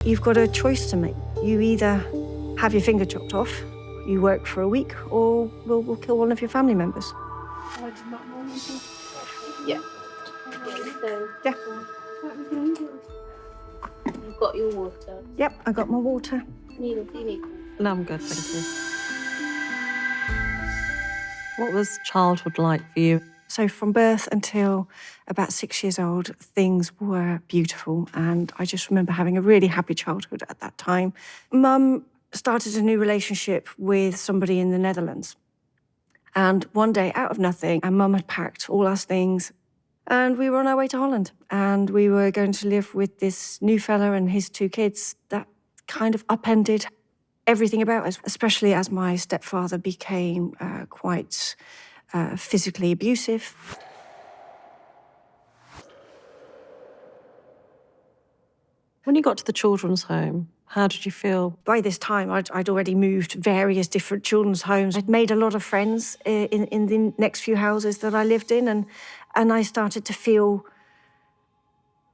You've got a choice to make. You either have your finger chopped off, you work for a week, or we'll kill one of your family members. Yeah. Yeah. You've got your water. Yep, I got my water. Nina, do you need? No, I'm good, thank you. What was childhood like for you? So from birth until about 6 years old, things were beautiful. And I just remember having a really happy childhood at that time. Mum started a new relationship with somebody in the Netherlands. And one day, out of nothing, and Mum had packed all our things and we were on our way to Holland. And we were going to live with this new fella and his 2 kids. That kind of upended everything about us, especially as my stepfather became quite physically abusive. When you got to the children's home, how did you feel? By this time, I'd already moved various different children's homes. I'd made a lot of friends in the next few houses that I lived in, and I started to feel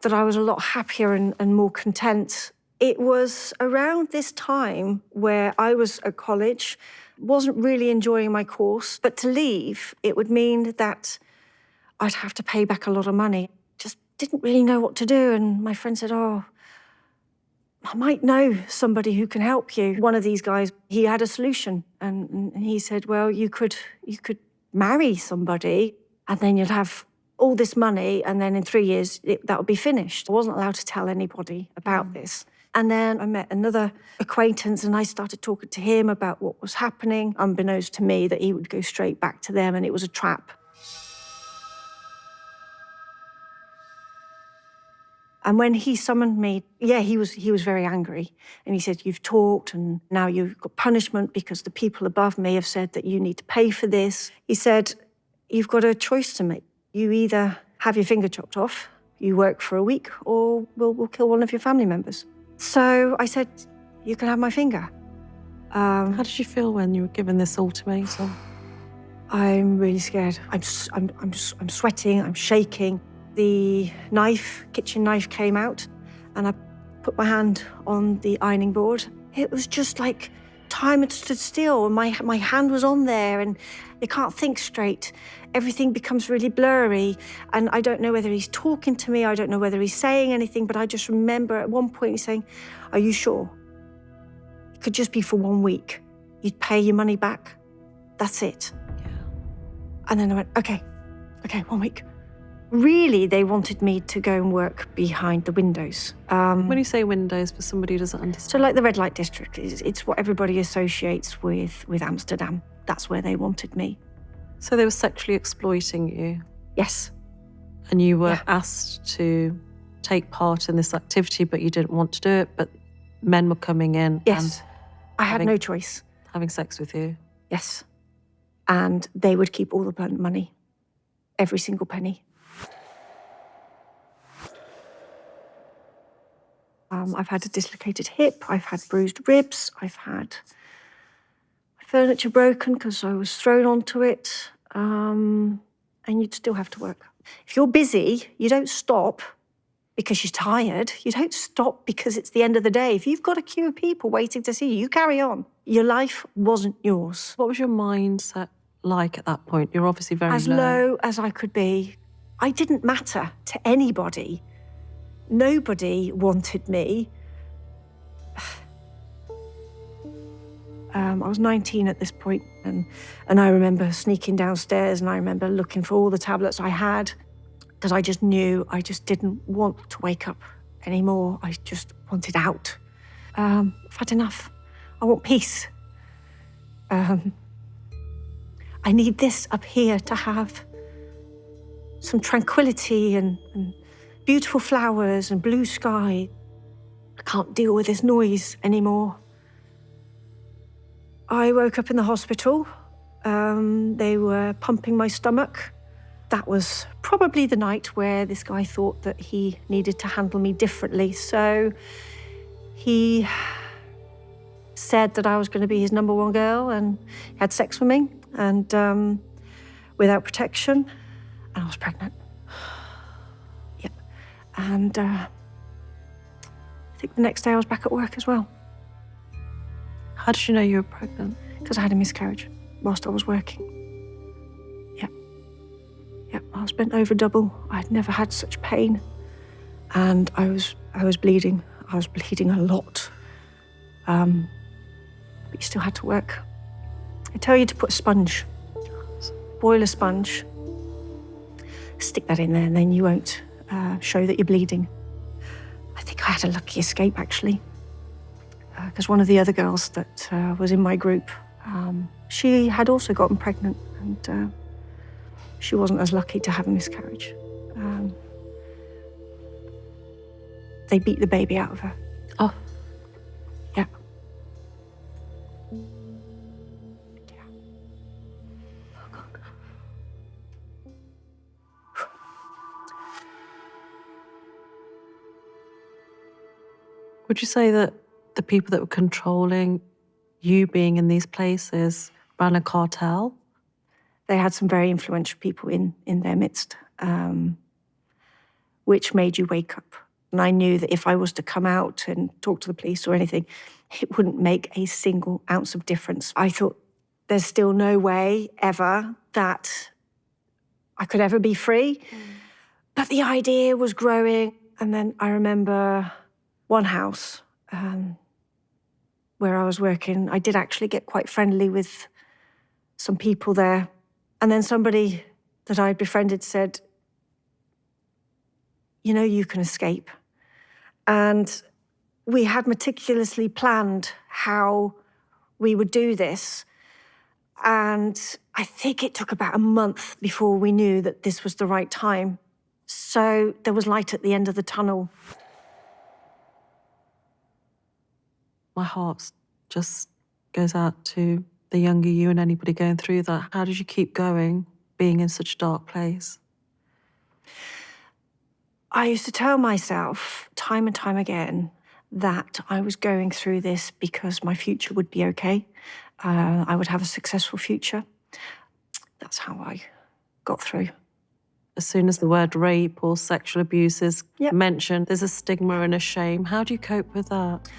that I was a lot happier and more content. It was around this time where I was at college, wasn't really enjoying my course, but to leave, it would mean that I'd have to pay back a lot of money. Just didn't really know what to do, and my friend said, "Oh, I might know somebody who can help you." One of these guys, he had a solution, and he said, "Well, you could marry somebody, and then you'd have all this money, and then in 3 years, that would be finished." I wasn't allowed to tell anybody about this. And then I met another acquaintance, and I started talking to him about what was happening, unbeknownst to me that he would go straight back to them, and it was a trap. And when he summoned me, yeah, he was very angry. And he said, "You've talked, and now you've got punishment because the people above me have said that you need to pay for this." He said, "You've got a choice to make. You either have your finger chopped off, you work for a week, or we'll kill one of your family members." So I said, "You can have my finger." How did you feel when you were given this ultimatum? I'm really scared. I'm sweating, I'm shaking. The kitchen knife came out, and I put my hand on the ironing board. It was just like time had stood still, and my hand was on there, and you can't think straight. Everything becomes really blurry, and I don't know whether he's talking to me, I don't know whether he's saying anything, but I just remember at one point he's saying, "Are you sure? It could just be for 1 week. You'd pay your money back. That's it." Yeah. And then I went, okay, 1 week. Really, they wanted me to go and work behind the windows. When you say windows, for somebody who doesn't understand. So like the red light district, it's what everybody associates with Amsterdam. That's where they wanted me. So they were sexually exploiting you? Yes. And you were asked to take part in this activity, but you didn't want to do it, but men were coming in. Yes. And I had no choice. having sex with you? Yes. And they would keep all the money, every single penny. I've had a dislocated hip, I've had bruised ribs, I've had furniture broken because I was thrown onto it, and you'd still have to work. If you're busy, you don't stop because you're tired. You don't stop because it's the end of the day. If you've got a queue of people waiting to see you, you carry on. Your life wasn't yours. What was your mindset like at that point? You're obviously very As low as I could be. I didn't matter to anybody. Nobody wanted me. I was 19 at this point, and I remember sneaking downstairs, and I remember looking for all the tablets I had, because I just knew I just didn't want to wake up anymore. I just wanted out. I've had enough. I want peace. I need this up here to have some tranquility and beautiful flowers and blue sky. I can't deal with this noise anymore. I woke up in the hospital. They were pumping my stomach. That was probably the night where this guy thought that he needed to handle me differently. So he said that I was going to be his #1 girl, and had sex with me, and without protection, and I was pregnant. Yep. And think the next day I was back at work as well. How did you know you were pregnant? Because I had a miscarriage whilst I was working. Yeah, I was bent over double. I'd never had such pain. And I was bleeding. I was bleeding a lot. But you still had to work. I tell you to put a sponge, boil a sponge, stick that in there, and then you won't show that you're bleeding. I think I had a lucky escape, actually, because one of the other girls that was in my group, she had also gotten pregnant, and she wasn't as lucky to have a miscarriage. They beat the baby out of her. Oh. Yeah. Would you say that the people that were controlling you being in these places ran a cartel? They had some very influential people in their midst, which made you wake up. And I knew that if I was to come out and talk to the police or anything, it wouldn't make a single ounce of difference. I thought, there's still no way ever that I could ever be free. But the idea was growing. And then I remember one house where I was working, I did actually get quite friendly with some people there. And then somebody that I'd befriended said, you know, you can escape. And we had meticulously planned how we would do this. And I think it took about a month before we knew that this was the right time. So there was light at the end of the tunnel. My heart just goes out to the younger you and anybody going through that. How did you keep going, being in such a dark place? I used to tell myself time and time again that I was going through this because my future would be okay. I would have a successful future. That's how I got through. As soon as the word rape or sexual abuse is mentioned, there's a stigma and a shame. How do you cope with that?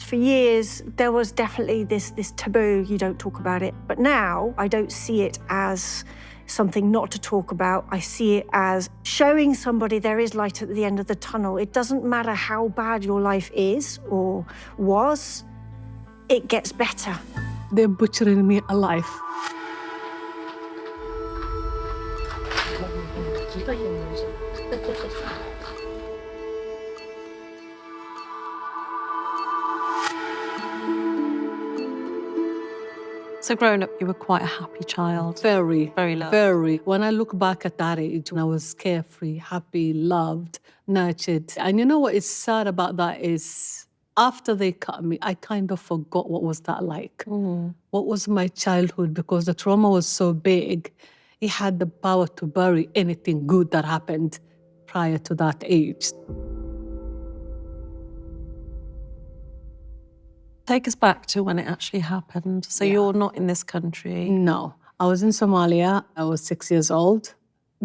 For years, there was definitely this taboo, you don't talk about it. But now, I don't see it as something not to talk about. I see it as showing somebody there is light at the end of the tunnel. It doesn't matter how bad your life is or was, it gets better. They're butchering me alive. So growing up, you were quite a happy child. Very, Very loved. very. When I look back at that age, when I was carefree, happy, loved, nurtured. And you know what is sad about that is after they cut me, I kind of forgot what was that like. What was my childhood? Because the trauma was so big, it had the power to bury anything good that happened prior to that age. Take us back to when it actually happened. So you're not in this country. No. I was in Somalia. I was 6 years old.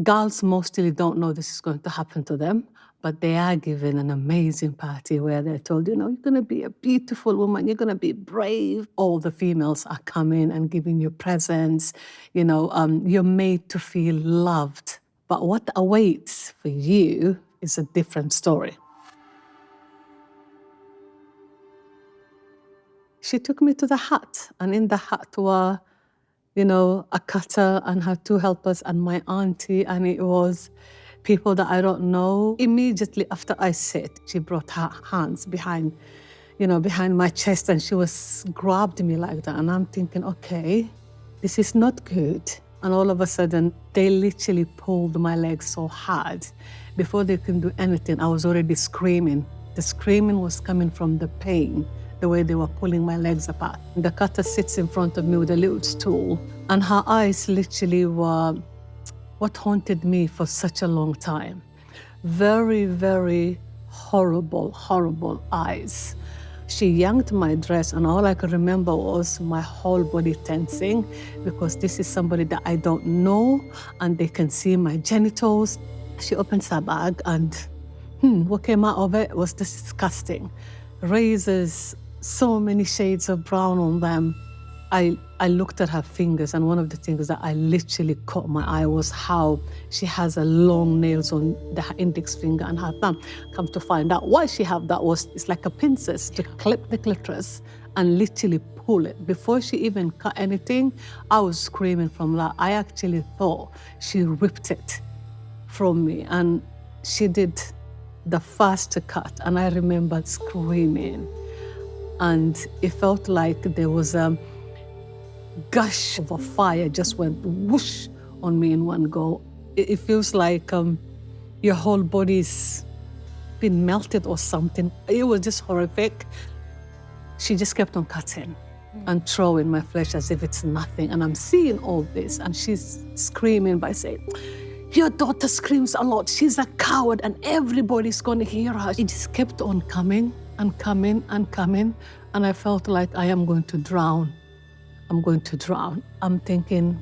Girls mostly don't know this is going to happen to them, but they are given an amazing party where they're told, you know, you're going to be a beautiful woman, you're going to be brave. All the females are coming and giving you presents. You know, you're made to feel loved. But what awaits for you is a different story. She took me to the hut, and in the hut were, you know, a cutter and her two helpers and my auntie, and it was people that I don't know. Immediately after I sit, she brought her hands behind, you know, behind my chest, and she was grabbed me like that, and I'm thinking, okay, this is not good. And all of a sudden, they literally pulled my legs so hard. Before they could do anything, I was already screaming. The screaming was coming from the pain, the way they were pulling my legs apart. The cutter sits in front of me with a little stool, and her eyes literally were what haunted me for such a long time. Very, very horrible, horrible eyes. She yanked my dress, and all I could remember was my whole body tensing, because this is somebody that I don't know, and they can see my genitals. She opens her bag, and What came out of it was disgusting. Razors, so many shades of brown on them. I looked at her fingers, and one of the things that I literally caught my eye was how she has a long nails on the index finger and her thumb. Come to find out why she had that was, it's like a pincers to clip the clitoris and literally pull it. Before she even cut anything, I was screaming from that. I actually thought she ripped it from me, and she did the first cut, and I remembered screaming. And it felt like there was a gush of a fire just went whoosh on me in one go. It feels like your whole body's been melted or something. It was just horrific. She just kept on cutting and throwing my flesh as if it's nothing. And I'm seeing all this, and she's screaming by saying, "Your daughter screams a lot. She's a coward, and everybody's going to hear her." It just kept on coming and coming and coming. And I felt like I am going to drown. I'm going to drown. I'm thinking,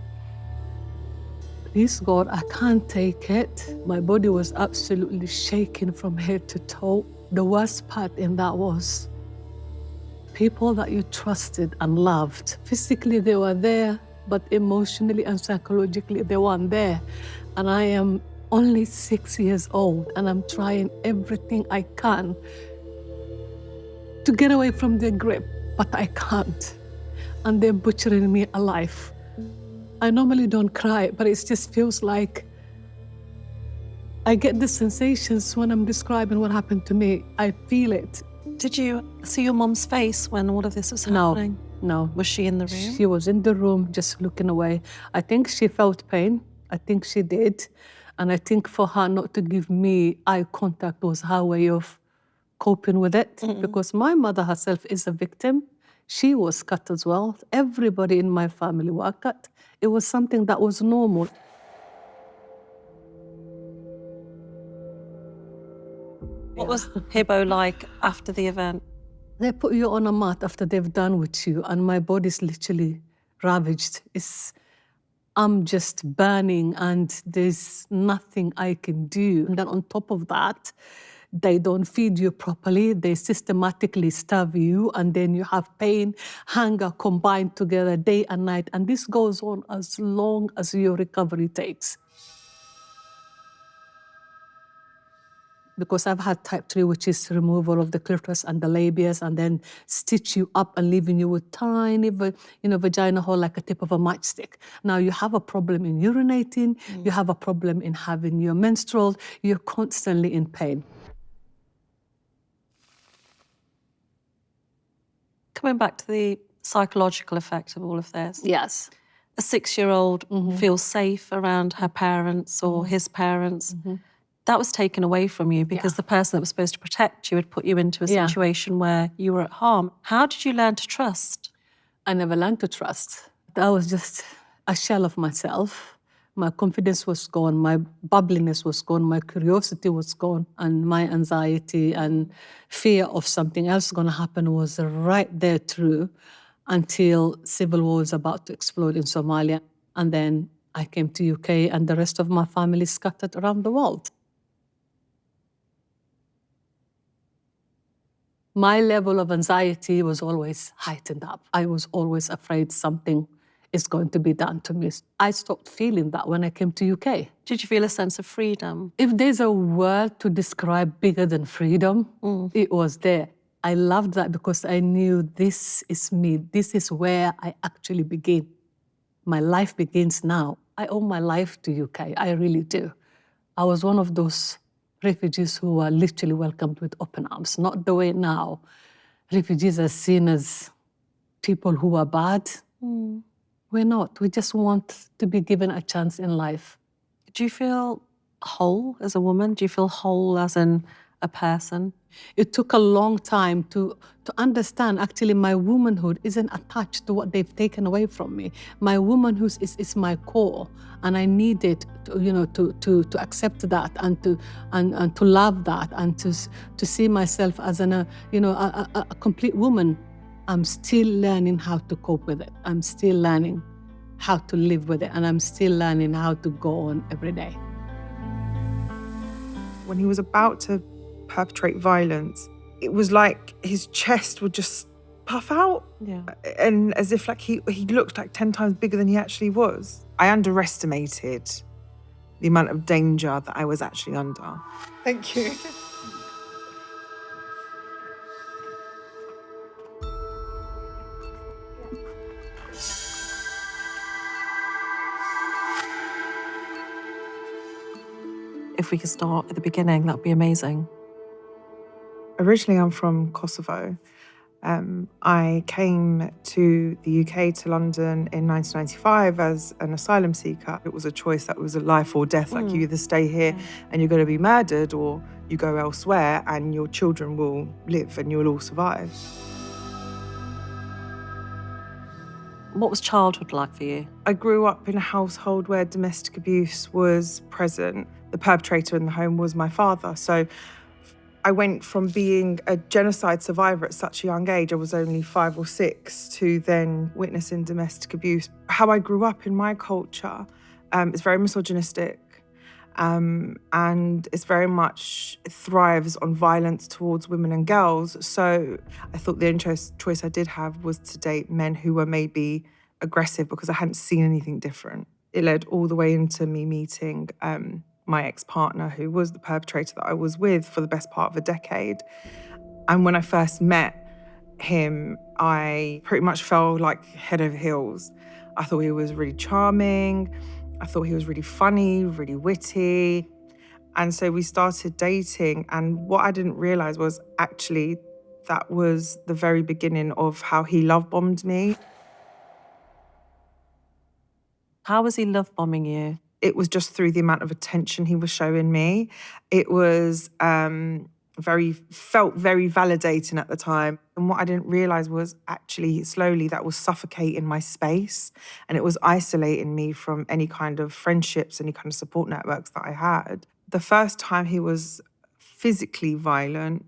please God, I can't take it. My body was absolutely shaking from head to toe. The worst part in that was people that you trusted and loved. Physically, they were there, but emotionally and psychologically, they weren't there. And I am only 6 years old, and I'm trying everything I can to get away from their grip, but I can't. And they're butchering me alive. I normally don't cry, but it just feels like I get the sensations when I'm describing what happened to me. I feel it. Did you see your mom's face when all of this was happening? No. Was she in the room? She was in the room just looking away. I think she felt pain. I think she did. And I think for her not to give me eye contact was her way of coping with it. Because my mother herself is a victim. She was cut as well. Everybody in my family were cut. It was something that was normal. What was Hibo like after the event? They put you on a mat after they've done with you, and my body's literally ravaged. I'm just burning, and there's nothing I can do. And then on top of that, they don't feed you properly. They systematically starve you, and then you have pain, hunger combined together day and night. And this goes on as long as your recovery takes. Because I've had type 3, which is removal of the clitoris and the labias, and then stitch you up and leaving you with tiny, vagina hole like a tip of a matchstick. Now you have a problem in urinating, you have a problem in having your menstrual, you're constantly in pain. Coming back to the psychological effect of all of this. Yes. A 6-year-old feels safe around her parents or his parents. That was taken away from you because the person that was supposed to protect you had put you into a situation where you were at harm. How did you learn to trust? I never learned to trust. I was just a shell of myself. My confidence was gone, my bubbliness was gone, my curiosity was gone, and my anxiety and fear of something else going to happen was right there through until civil war was about to explode in Somalia. And then I came to UK, and the rest of my family scattered around the world. My level of anxiety was always heightened up. I was always afraid something is going to be done to me. I stopped feeling that when I came to UK. Did you feel a sense of freedom? If there's a word to describe bigger than freedom, it was there. I loved that because I knew this is me. This is where I actually begin. My life begins now. I owe my life to UK. I really do. I was one of those refugees who were literally welcomed with open arms, not the way now. Refugees are seen as people who are bad. We're not. We just want to be given a chance in life. Do you feel whole as a woman? Do you feel whole as in a person? It took a long time to understand, actually, my womanhood isn't attached to what they've taken away from me. My womanhood is my core, and I needed to accept that and to love that and to see myself as a complete woman. I'm still learning how to cope with it. I'm still learning how to live with it, and I'm still learning how to go on every day. When he was about to perpetrate violence, it was like his chest would just puff out. Yeah. And as if like he looked like 10 times bigger than he actually was. I underestimated the amount of danger that I was actually under. Thank you. If we could start at the beginning, that'd be amazing. Originally, I'm from Kosovo. I came to the UK, to London in 1995 as an asylum seeker. It was a choice that was a life or death. Like you either stay here and you're going to be murdered, or you go elsewhere and your children will live and you'll all survive. What was childhood like for you? I grew up in a household where domestic abuse was present. The perpetrator in the home was my father. So I went from being a genocide survivor at such a young age, I was only 5 or 6, to then witnessing domestic abuse. How I grew up in my culture is very misogynistic, and it's very much thrives on violence towards women and girls. So I thought the only choice I did have was to date men who were maybe aggressive, because I hadn't seen anything different. It led all the way into me meeting my ex-partner, who was the perpetrator that I was with for the best part of a decade. And when I first met him, I pretty much fell like head over heels. I thought he was really charming. I thought he was really funny, really witty. And so we started dating. And what I didn't realize was actually that was the very beginning of how he love bombed me. How was he love bombing you? It was just through the amount of attention he was showing me. It was felt very validating at the time. And what I didn't realize was actually slowly that was suffocating my space, and it was isolating me from any kind of friendships, any kind of support networks that I had. The first time he was physically violent,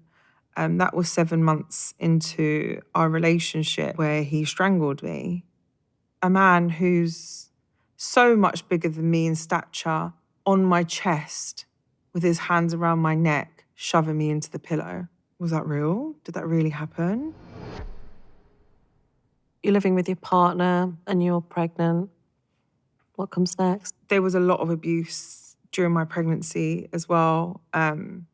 that was 7 months into our relationship, where he strangled me. A man who's so much bigger than me in stature, on my chest, with his hands around my neck, shoving me into the pillow. Was that real? Did that really happen? You're living with your partner and you're pregnant. What comes next? There was a lot of abuse during my pregnancy as well. And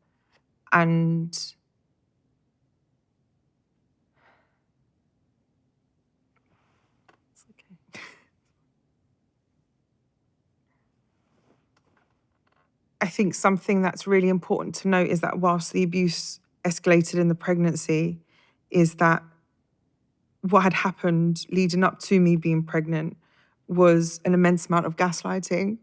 It's okay. I think something that's really important to note is that whilst the abuse escalated in the pregnancy, is that what had happened leading up to me being pregnant was an immense amount of gaslighting.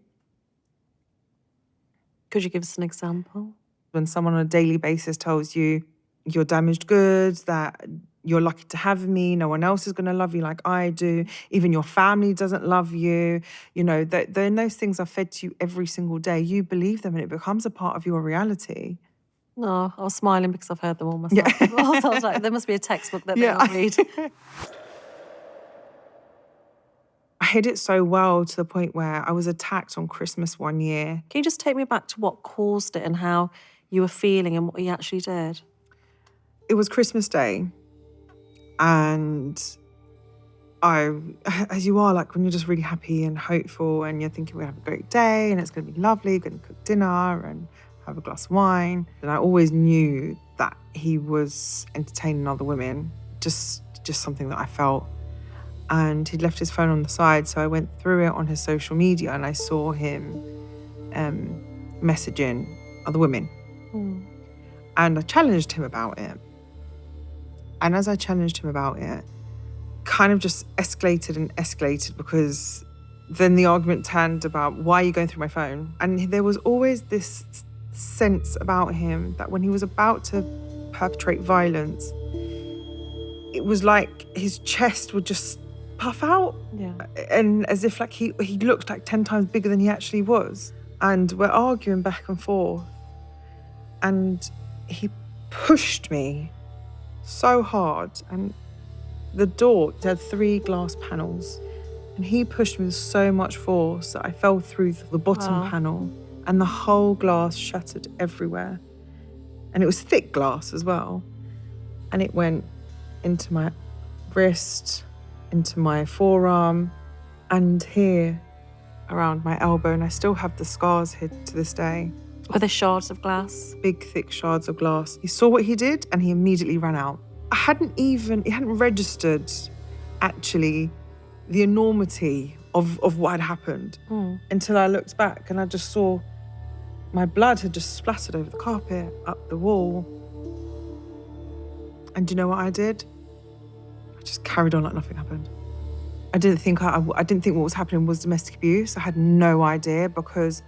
Could you give us an example? When someone on a daily basis tells you you're damaged goods, that you're lucky to have me, no one else is going to love you like I do, even your family doesn't love you, then those things are fed to you every single day. You believe them and it becomes a part of your reality. No, I was smiling because I've heard them all myself. Yeah. I was like, there must be a textbook that they all read. I hid it so well to the point where I was attacked on Christmas one year. Can you just take me back to what caused it and how you were feeling and what you actually did? It was Christmas Day. And as you are, like when you're just really happy and hopeful and you're thinking we're going to have a great day and it's going to be lovely, we're going to cook dinner and have a glass of wine. And I always knew that he was entertaining other women, just something that I felt. And he'd left his phone on the side, so I went through it on his social media and I saw him messaging other women. And I challenged him about it. And as I challenged him about it, kind of just escalated because then the argument turned about, why are you going through my phone? And there was always this sense about him that when he was about to perpetrate violence, it was like his chest would just puff out. Yeah. And as if like he looked like 10 times bigger than he actually was. And we're arguing back and forth. And he pushed me so hard, and the door had 3 glass panels, and he pushed me with so much force that I fell through the bottom panel, and the whole glass shattered everywhere. And it was thick glass as well. And it went into my wrist, into my forearm, and here around my elbow. And I still have the scars here to this day. Were there shards of glass? Big, thick shards of glass. He saw what he did and he immediately ran out. It hadn't registered, actually, the enormity of what had happened until I looked back and I just saw my blood had just splattered over the carpet, up the wall. And do you know what I did? I just carried on like nothing happened. I didn't think what was happening was domestic abuse. I had no idea because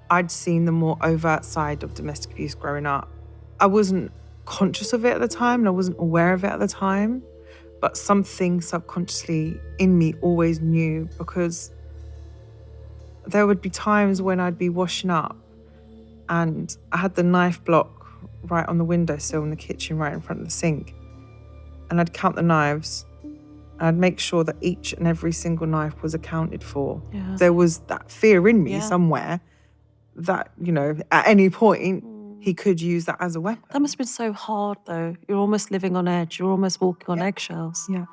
I'd seen the more overt side of domestic abuse growing up. I wasn't conscious of it at the time and I wasn't aware of it at the time, but something subconsciously in me always knew, because there would be times when I'd be washing up and I had the knife block right on the windowsill in the kitchen, right in front of the sink. And I'd count the knives and I'd make sure that each and every single knife was accounted for. Yeah. There was that fear in me Yeah. somewhere that, at any point, he could use that as a weapon. That must have been so hard, though. You're almost living on edge. You're almost walking on eggshells. Yeah.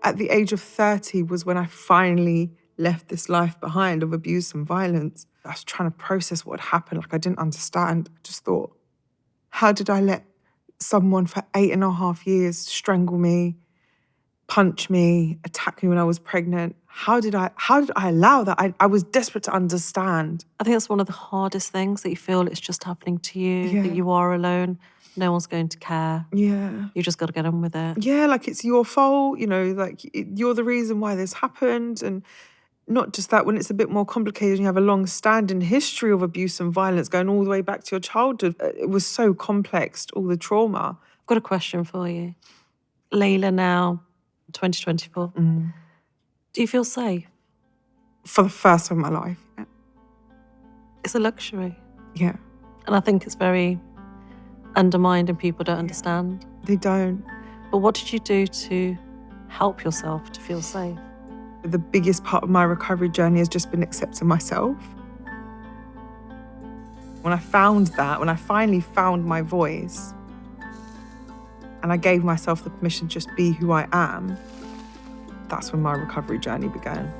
At the age of 30 was when I finally left this life behind of abuse and violence. I was trying to process what had happened. Like, I didn't understand. I just thought, how did I let someone for 8.5 years strangle me, punch me, attack me when I was pregnant? How did I allow that? I was desperate to understand. I think that's one of the hardest things, that you feel it's just happening to you, Yeah. that you are alone. No one's going to care. Yeah. You just got to get on with it. Yeah, like it's your fault, you're the reason why this happened. And not just that, when it's a bit more complicated and you have a long-standing history of abuse and violence going all the way back to your childhood, it was so complex, all the trauma. I've got a question for you. Lejla now, 2024. Do you feel safe? For the first time in my life, yeah. It's a luxury. Yeah, And I think it's very undermined and people don't understand. they don't. But what did you do to help yourself to feel safe? The biggest part of my recovery journey has just been accepting myself. When I finally found my voice, and I gave myself the permission to just be who I am, that's when my recovery journey began.